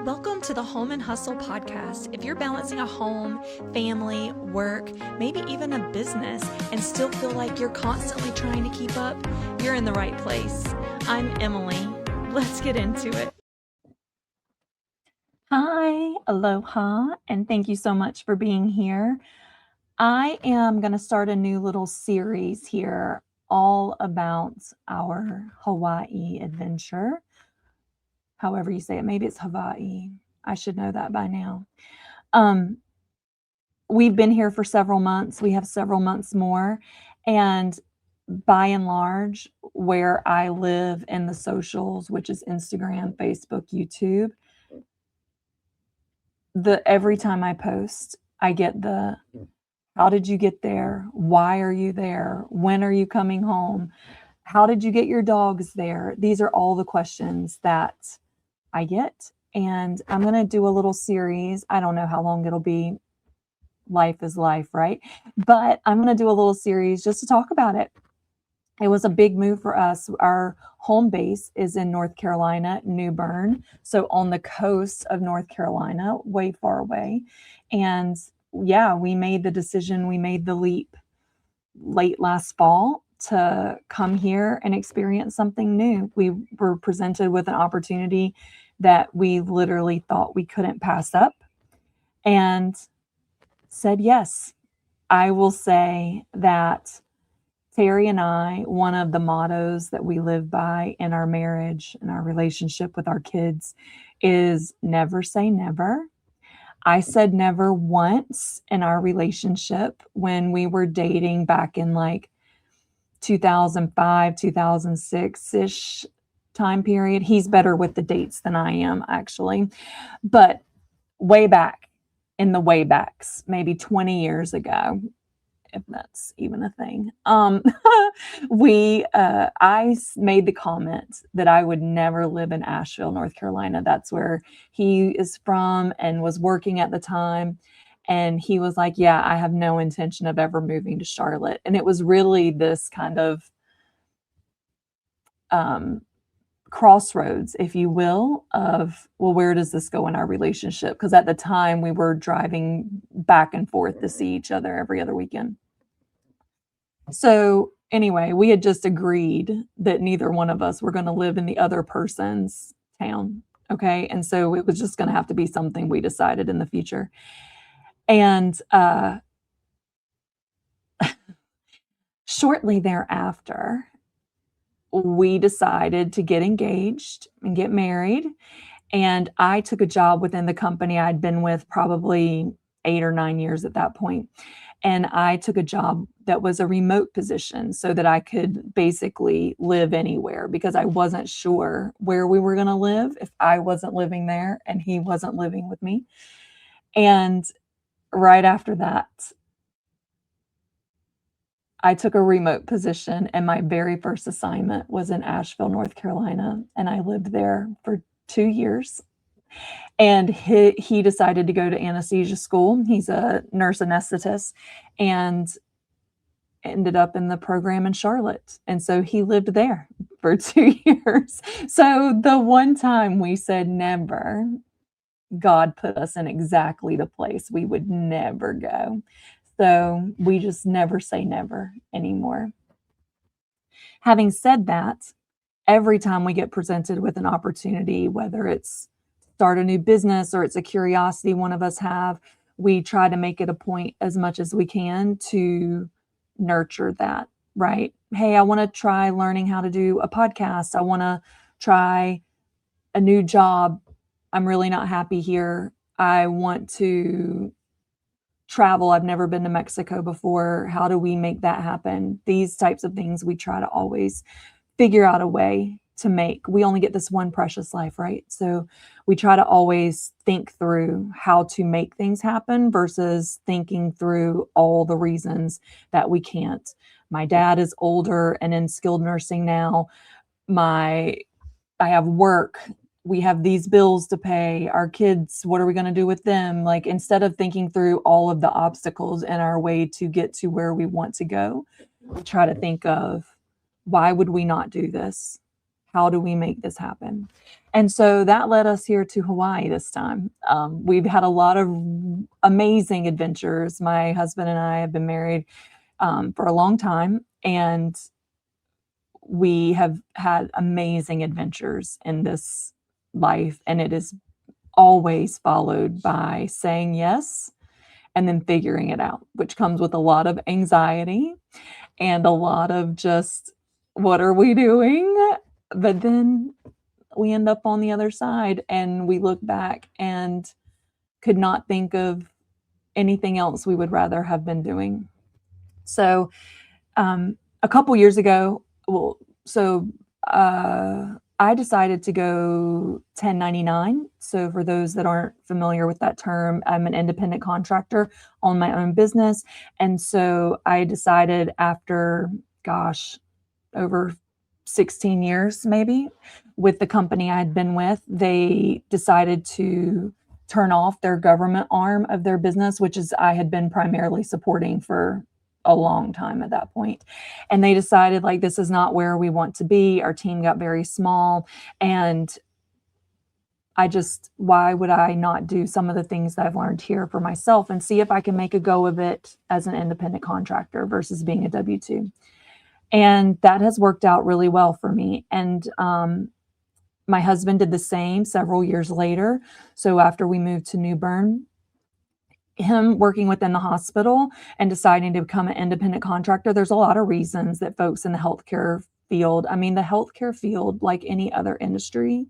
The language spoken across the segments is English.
Welcome to the Home and Hustle podcast. If you're balancing a home, family, work, maybe even a business, and still feel like you're constantly trying to keep up, you're in the right place. I'm Emily. Let's get into it. Hi, aloha, and thank you so much for being here. I am going to start a new little series here all about our Hawaii adventure. However you say it, maybe it's Hawaii. I should know that by now. We've been here for several months. We have several months more. And by and large, where I live in the socials, which is Instagram, Facebook, YouTube, every time I post, I get the how did you get there? Why are you there? When are you coming home? How did you get your dogs there? These are all the questions that I get. And I'm going to do a little series. I don't know how long it'll be. Life is life, right? But I'm going to do a little series just to talk about it. It was a big move for us. Our home base is in North Carolina, New Bern. So on the coast of North Carolina, way far away. And yeah, we made the decision, we made the leap late last fall to come here and experience something new. We were presented with an opportunity that we literally thought we couldn't pass up and said yes. I will say that Terry and I, one of the mottos that we live by in our marriage and our relationship with our kids is never say never. I said never once in our relationship when we were dating back in like 2005, 2006-ish time period. He's better with the dates than I am, actually. But way back in the waybacks, maybe 20 years ago, if that's even a thing. I made the comment that I would never live in Asheville, North Carolina. That's where he is from and was working at the time. And he was like, yeah, I have no intention of ever moving to Charlotte. And it was really this kind of crossroads, if you will, of, well, where does this go in our relationship? Because at the time we were driving back and forth to see each other every other weekend. So anyway, we had just agreed that neither one of us were going to live in the other person's town. Okay. And so it was just going to have to be something we decided in the future. And shortly thereafter, we decided to get engaged and get married. And I took a job within the company I'd been with probably 8 or 9 years at that point. And I took a job that was a remote position so that I could basically live anywhere because I wasn't sure where we were going to live if I wasn't living there and he wasn't living with me. And right after that, I took a remote position and my very first assignment was in Asheville, North Carolina. And I lived there for 2 years. And he decided to go to anesthesia school. He's a nurse anesthetist and ended up in the program in Charlotte. And so he lived there for 2 years. So the one time we said never, God put us in exactly the place we would never go. So we just never say never anymore. Having said that, every time we get presented with an opportunity, whether it's start a new business or it's a curiosity one of us have, we try to make it a point as much as we can to nurture that, right? Hey, I want to try learning how to do a podcast. I want to try a new job. I'm really not happy here. I want to travel. I've never been to Mexico before. How do we make that happen? These types of things we try to always figure out a way to make. We only get this one precious life, right? So we try to always think through how to make things happen versus thinking through all the reasons that we can't. My dad is older and in skilled nursing now. I have work. We have these bills to pay. Our kids, what are we going to do with them? Like, instead of thinking through all of the obstacles in our way to get to where we want to go, we try to think of, why would we not do this? How do we make this happen? And so that led us here to Hawaii this time. We've had a lot of amazing adventures. My husband and I have been married for a long time, and we have had amazing adventures in this life. And it is always followed by saying yes and then figuring it out, which comes with a lot of anxiety and a lot of just, what are we doing? But then we end up on the other side and we look back and could not think of anything else we would rather have been doing. So, a couple years ago, I decided to go 1099. So for those that aren't familiar with that term, I'm an independent contractor on my own business. And so I decided after, over 16 years maybe with the company I had been with, they decided to turn off their government arm of their business, which is I had been primarily supporting for a long time at that point. And they decided, like, this is not where we want to be. Our team got very small. And why would I not do some of the things that I've learned here for myself and see if I can make a go of it as an independent contractor versus being a W-2? And that has worked out really well for me. And my husband did the same several years later. So after we moved to New Bern, him working within the hospital and deciding to become an independent contractor, there's a lot of reasons that folks in the healthcare field, the healthcare field, like any other industry,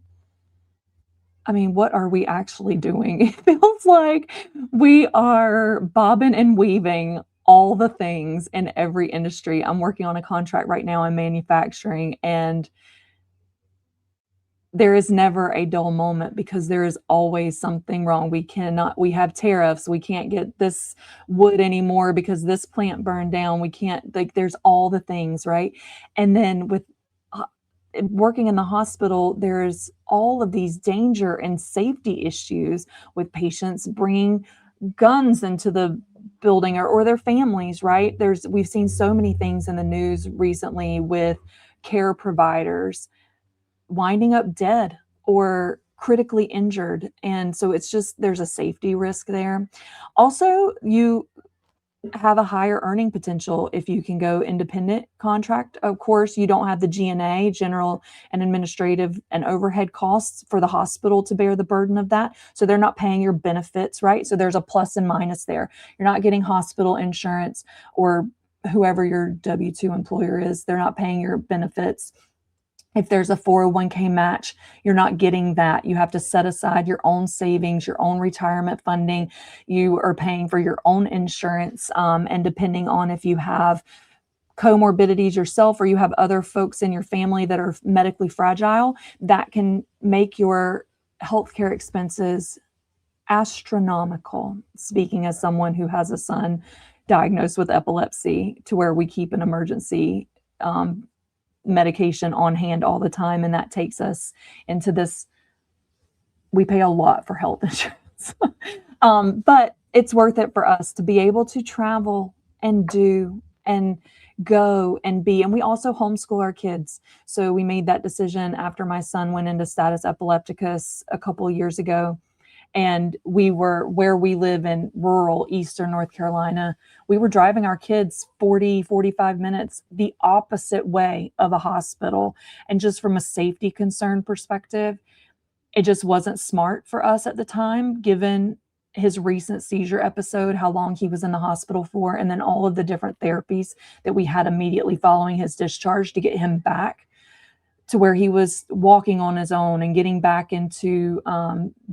what are we actually doing? It feels like we are bobbing and weaving all the things in every industry. I'm working on a contract right now in manufacturing, and there is never a dull moment because there is always something wrong. We have tariffs. We can't get this wood anymore because this plant burned down. We can't, there's all the things, right? And then with working in the hospital, there's all of these danger and safety issues with patients bringing guns into the building or their families, right? We've seen so many things in the news recently with care providers winding up dead or critically injured. And so there's a safety risk there. Also, you have a higher earning potential if you can go independent contract. Of course, you don't have the G&A, general and administrative and overhead costs for the hospital to bear the burden of that. So they're not paying your benefits, right? So there's a plus and minus there. You're not getting hospital insurance, or whoever your W-2 employer is, they're not paying your benefits. If there's a 401k match, you're not getting that. You have to set aside your own savings, your own retirement funding. You are paying for your own insurance. And depending on if you have comorbidities yourself or you have other folks in your family that are medically fragile, that can make your healthcare expenses astronomical. Speaking as someone who has a son diagnosed with epilepsy, to where we keep an emergency medication on hand all the time, and that takes us into this. We pay a lot for health insurance, but it's worth it for us to be able to travel and do and go and be. And we also homeschool our kids. So we made that decision after my son went into status epilepticus a couple of years ago. And where we live in rural Eastern North Carolina, we were driving our kids 40, 45 minutes the opposite way of a hospital. And just from a safety concern perspective, it just wasn't smart for us at the time, given his recent seizure episode, how long he was in the hospital for, and then all of the different therapies that we had immediately following his discharge to get him back to where he was walking on his own and getting back into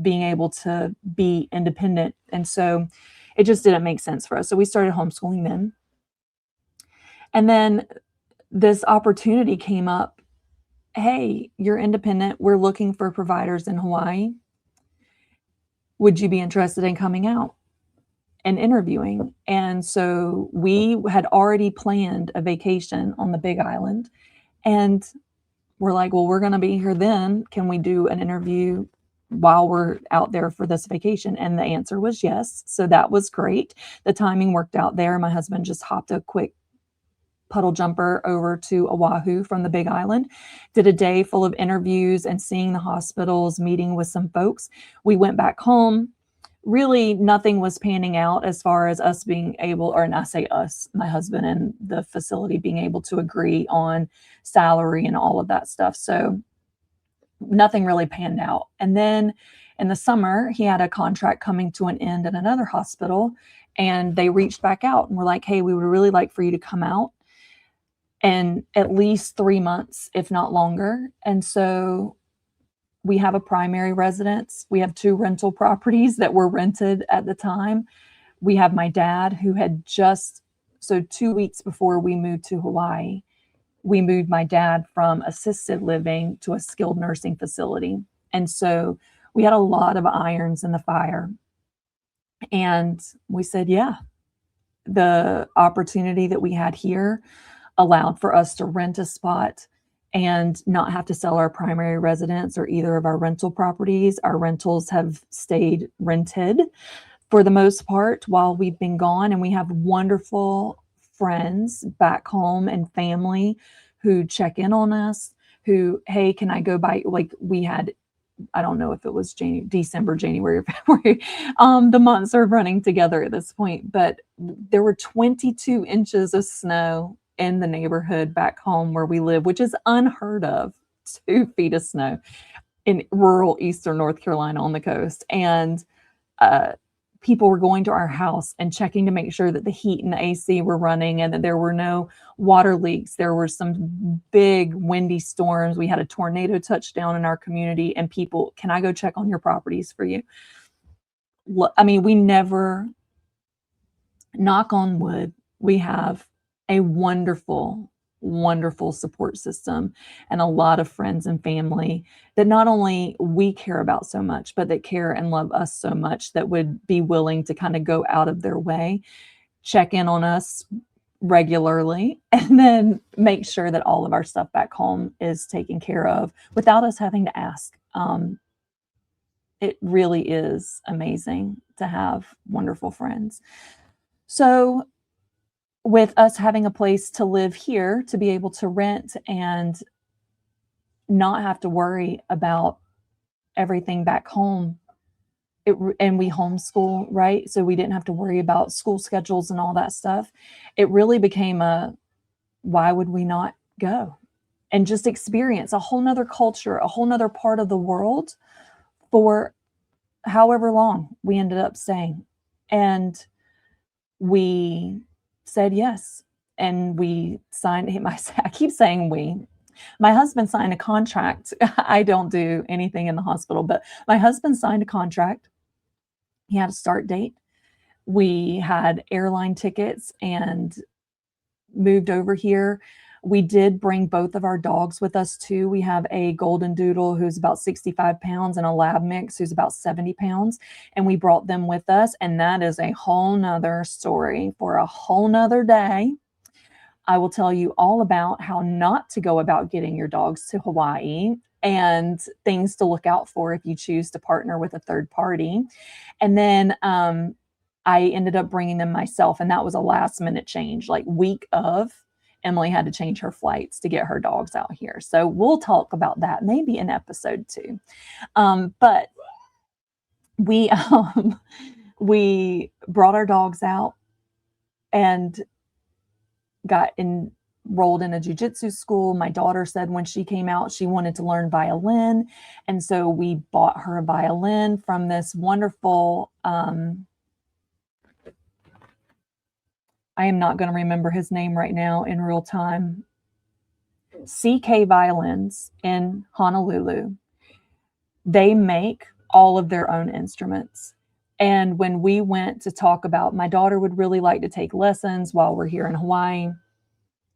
being able to be independent. And so it just didn't make sense for us. So we started homeschooling then. And then this opportunity came up. Hey, you're independent. We're looking for providers in Hawaii. Would you be interested in coming out and interviewing? And so we had already planned a vacation on the Big Island. And we're like, well, we're going to be here then. Can we do an interview while we're out there for this vacation? And the answer was yes. So that was great. The timing worked out there. My husband just hopped a quick puddle jumper over to Oahu from the Big Island, did a day full of interviews and seeing the hospitals, meeting with some folks. We went back home. Really, nothing was panning out as far as us being able, or and I say us, my husband and the facility being able to agree on salary and all of that stuff. So nothing really panned out. And then in the summer, he had a contract coming to an end at another hospital, and they reached back out and were like, hey, we would really like for you to come out and at least 3 months, if not longer. And so we have a primary residence. We have 2 rental properties that were rented at the time. We have my dad who had so 2 weeks before we moved to Hawaii, we moved my dad from assisted living to a skilled nursing facility. And so we had a lot of irons in the fire. And we said, yeah, the opportunity that we had here allowed for us to rent a spot and not have to sell our primary residence or either of our rental properties. Our rentals have stayed rented for the most part while we've been gone. And we have wonderful friends back home and family who check in on us, who, hey, can I go by? Like we had, I don't know if it was December, January, or February. The months are running together at this point, but there were 22 inches of snow in the neighborhood back home where we live, which is unheard of, 2 feet of snow in rural eastern North Carolina on the coast. And people were going to our house and checking to make sure that the heat and the AC were running and that there were no water leaks. There were some big windy storms. We had a tornado touchdown in our community, and people, can I go check on your properties for you? I mean, we never, knock on wood, we have a wonderful, wonderful support system and a lot of friends and family that not only we care about so much, but that care and love us so much that would be willing to kind of go out of their way, check in on us regularly, and then make sure that all of our stuff back home is taken care of without us having to ask. It really is amazing to have wonderful friends. So with us having a place to live here, to be able to rent and not have to worry about everything back home, and we homeschool, right? So we didn't have to worry about school schedules and all that stuff. It really became why would we not go and just experience a whole nother culture, a whole nother part of the world for however long we ended up staying. And we said yes. And we signed, I keep saying we, my husband signed a contract. I don't do anything in the hospital, but my husband signed a contract. He had a start date. We had airline tickets and moved over here. We did bring both of our dogs with us too. We have a golden doodle who's about 65 pounds and a lab mix who's about 70 pounds. And we brought them with us. And that is a whole nother story for a whole nother day. I will tell you all about how not to go about getting your dogs to Hawaii and things to look out for if you choose to partner with a third party. And then I ended up bringing them myself. And that was a last minute change, like week of. Emily had to change her flights to get her dogs out here. So we'll talk about that maybe in episode 2. But we brought our dogs out and got enrolled in a jiu-jitsu school. My daughter said when she came out, she wanted to learn violin. And so we bought her a violin from this wonderful, I am not going to remember his name right now in real time. CK Violins in Honolulu. They make all of their own instruments. And when we went to talk about, my daughter would really like to take lessons while we're here in Hawaii.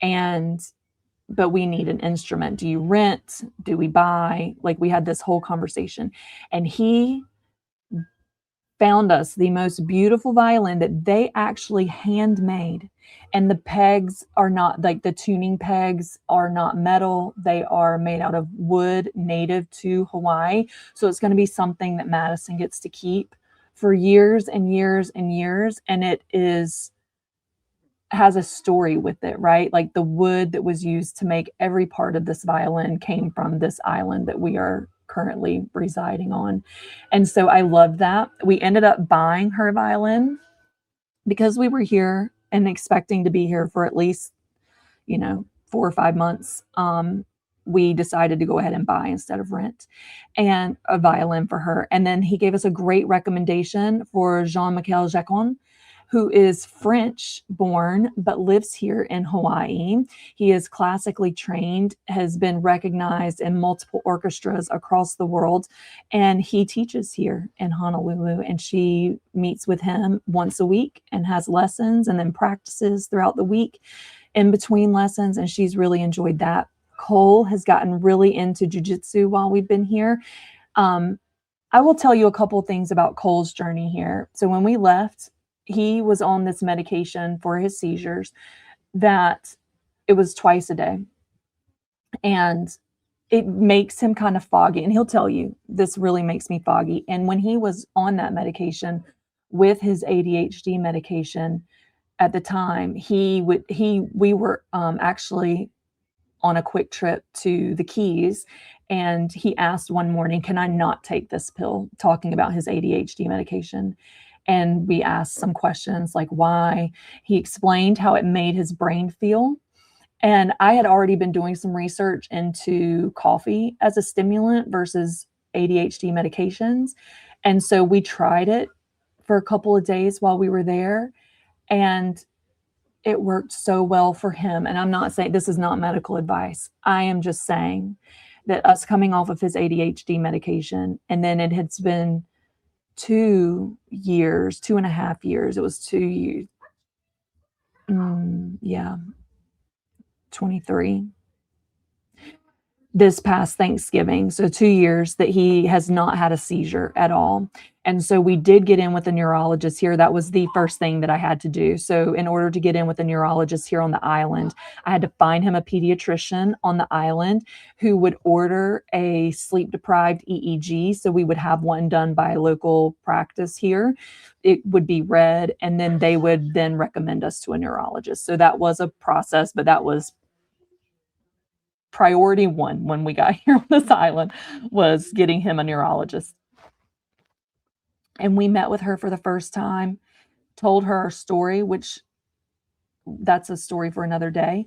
But we need an instrument. Do you rent? Do we buy? Like we had this whole conversation. And he found us the most beautiful violin that they actually handmade. And the pegs are not, like the tuning pegs are not metal. They are made out of wood native to Hawaii. So it's going to be something that Madison gets to keep for years and years and years. And it is has a story with it, right? Like the wood that was used to make every part of this violin came from this island that we are currently residing on. And so I love that. We ended up buying her violin because we were here and expecting to be here for at least, 4 or 5 months. We decided to go ahead and buy instead of rent and a violin for her. And then he gave us a great recommendation for Jean-Michel Jacon, who is French born but lives here in Hawaii. He is classically trained, has been recognized in multiple orchestras across the world, and he teaches here in Honolulu. And she meets with him once a week and has lessons and then practices throughout the week in between lessons, and she's really enjoyed that. Cole has gotten really into jujitsu while we've been here. I will tell you a couple things about Cole's journey here. So when we left, he was on this medication for his seizures that it was twice a day. And it makes him kind of foggy. And he'll tell you, this really makes me foggy. And when he was on that medication with his ADHD medication at the time, we were actually on a quick trip to the Keys, and he asked one morning, can I not take this pill, talking about his ADHD medication. And we asked some questions like why. He explained how it made his brain feel. And I had already been doing some research into coffee as a stimulant versus ADHD medications. And so we tried it for a couple of days while we were there, and it worked so well for him. And I'm not saying this is not medical advice. I am just saying that us coming off of his ADHD medication, and then it had been 2 years, 2.5 years. It was 2 years. Yeah. 23. This past Thanksgiving. So 2 years that he has not had a seizure at all. And so we did get in with a neurologist here. That was the first thing that I had to do. So in order to get in with a neurologist here on the island, I had to find him a pediatrician on the island who would order a sleep-deprived EEG. So we would have one done by a local practice here. It would be read, and then they would then recommend us to a neurologist. So that was a process, but that was priority one when we got here on this island, was getting him a neurologist. And we met with her for the first time, told her our story, which that's a story for another day.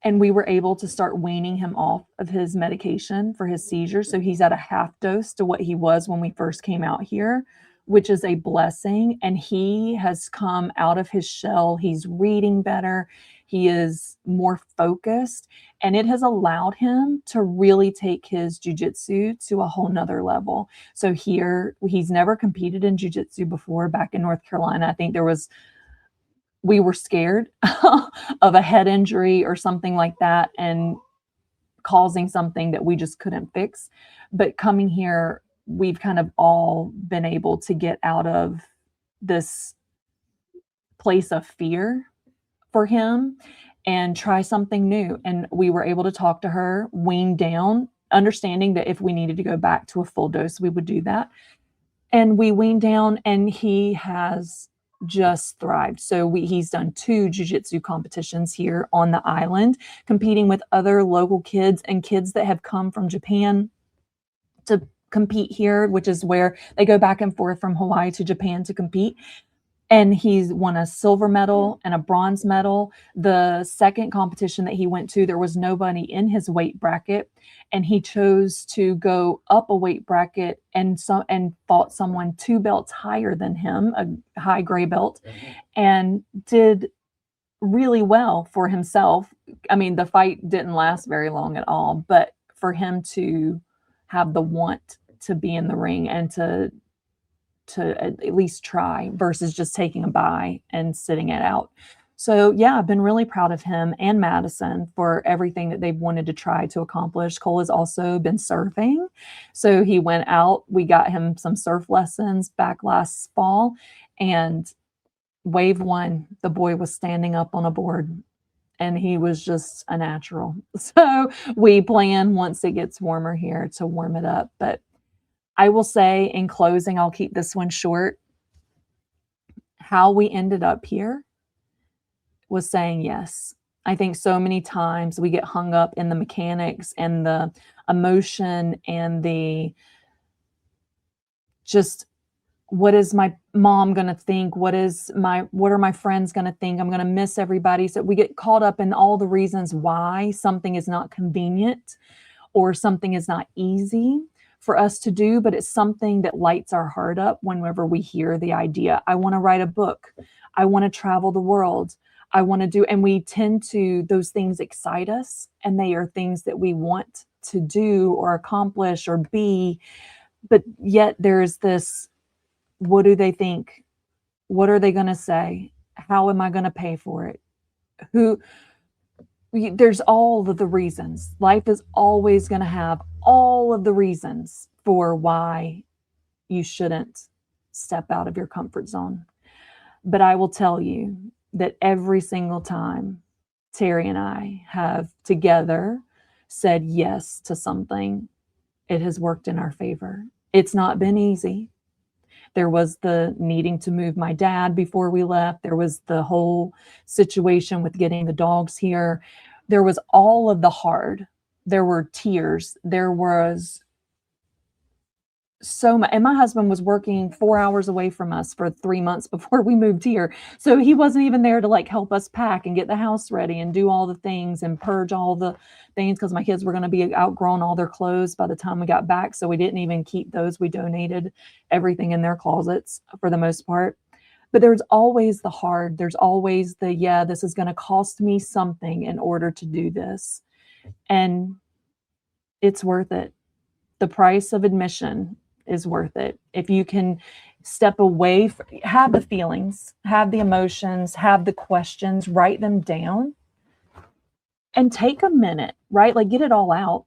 And we were able to start weaning him off of his medication for his seizures. So he's at a half dose to what he was when we first came out here, which is a blessing. And he has come out of his shell. He's reading better. He is more focused, and it has allowed him to really take his jujitsu to a whole nother level. So here, he's never competed in jujitsu before. Back in North Carolina, I think we were scared of a head injury or something like that and causing something that we just couldn't fix. But coming here, we've kind of all been able to get out of this place of fear for him and try something new. And we were able to talk to her, wean down, understanding that if we needed to go back to a full dose, we would do that. And we weaned down, and he has just thrived. So he's done 2 jiu-jitsu competitions here on the island, competing with other local kids and kids that have come from Japan to compete here, which is where they go back and forth from Hawaii to Japan to compete. And he's won a silver medal and a bronze medal. The second competition that he went to, there was nobody in his weight bracket, and he chose to go up a weight bracket and fought someone 2 belts higher than him, a high gray belt, and did really well for himself. I mean, the fight didn't last very long at all, but for him to have the want to be in the ring and to at least try versus just taking a bye and sitting it out. So yeah, I've been really proud of him and Madison for everything that they've wanted to try to accomplish. Cole has also been surfing. So he went out, we got him some surf lessons back last fall, and wave 1, the boy was standing up on a board, and he was just a natural. So we plan once it gets warmer here to warm it up. But I will say in closing, I'll keep this one short, how we ended up here was saying yes. I think so many times we get hung up in the mechanics and the emotion and the just what is my mom going to think? What are my friends going to think? I'm going to miss everybody. So we get caught up in all the reasons why something is not convenient or something is not easy for us to do, but it's something that lights our heart up whenever we hear the idea. I want to write a book. I want to travel the world. I want to do, and we tend to, those things excite us, and they are things that we want to do or accomplish or be. But yet there's this, what do they think? What are they going to say? How am I going to pay for it? There's all of the reasons. Life is always going to have all of the reasons for why you shouldn't step out of your comfort zone. But I will tell you that every single time Terry and I have together said yes to something, it has worked in our favor. It's not been easy. There was the needing to move my dad before we left. There was the whole situation with getting the dogs here. There was all of the hard. There were tears. There was so much. And my husband was working 4 hours away from us for 3 months before we moved here. So he wasn't even there to like help us pack and get the house ready and do all the things and purge all the things, because my kids were going to be outgrown all their clothes by the time we got back. So we didn't even keep those. We donated everything in their closets for the most part. But there's always the hard. There's always the, yeah, this is going to cost me something in order to do this. And it's worth it. The price of admission is worth it. If you can step away, have the feelings, have the emotions, have the questions, write them down, and take a minute, right? Like get it all out.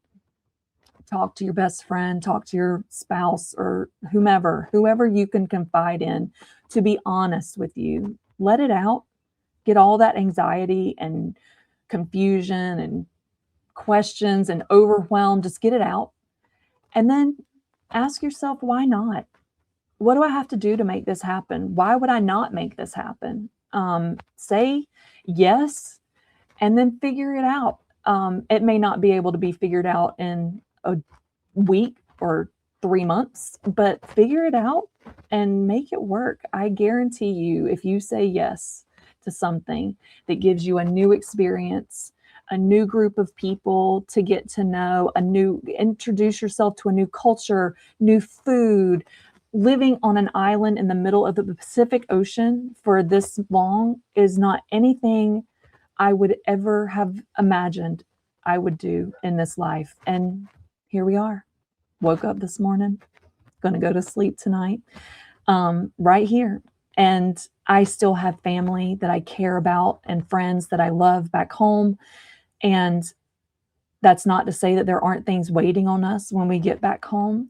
Talk to your best friend, talk to your spouse or whomever you can confide in to be honest with you. Let it out. Get all that anxiety and confusion and questions and overwhelm. Just get it out. And then ask yourself, why not? What do I have to do to make this happen? Why would I not make this happen? Say yes, and then figure it out. It may not be able to be figured out in a week or 3 months, but figure it out and make it work. I guarantee you, if you say yes to something that gives you a new experience, a new group of people to get to know, introduce yourself to a new culture, new food, living on an island in the middle of the Pacific Ocean for this long is not anything I would ever have imagined I would do in this life. And here we are. Woke up this morning, going to go to sleep tonight, right here. And I still have family that I care about and friends that I love back home. And that's not to say that there aren't things waiting on us when we get back home.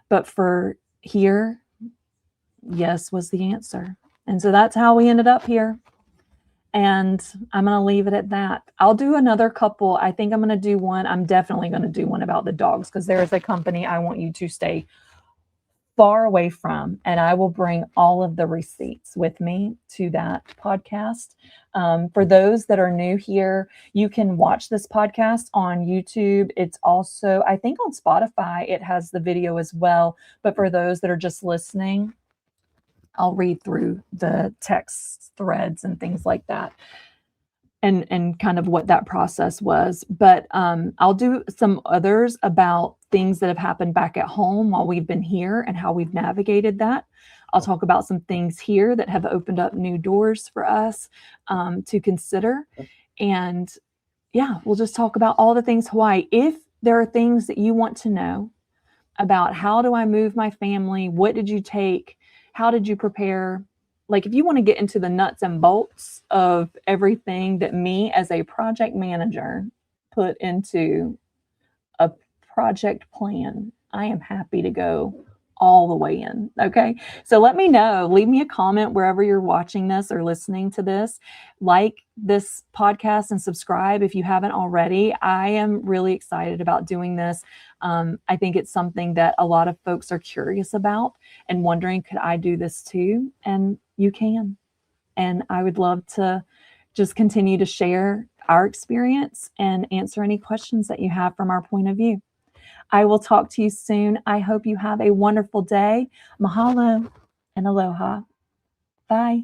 But for here, yes was the answer. And so that's how we ended up here. And I'm going to leave it at that. I'll do another couple. I think I'm going to do one. I'm definitely going to do one about the dogs, because there is a company I want you to stay far away from, and I will bring all of the receipts with me to that podcast. For those that are new here, you can watch this podcast on YouTube. It's also, I think, on Spotify. It has the video as well. But for those that are just listening, I'll read through the text threads and things like that, and kind of what that process was. But I'll do some others about things that have happened back at home while we've been here and how we've navigated that. I'll talk about some things here that have opened up new doors for us to consider. And yeah, we'll just talk about all the things Hawaii. If there are things that you want to know about, how do I move my family? What did you take? How did you prepare? Like, if you want to get into the nuts and bolts of everything that me as a project manager put into a project plan, I am happy to go all the way in. Okay. So let me know, leave me a comment wherever you're watching this or listening to this. Like this podcast and subscribe if you haven't already. I am really excited about doing this. I think it's something that a lot of folks are curious about and wondering, could I do this too? And you can. And I would love to just continue to share our experience and answer any questions that you have from our point of view. I will talk to you soon. I hope you have a wonderful day. Mahalo and aloha. Bye.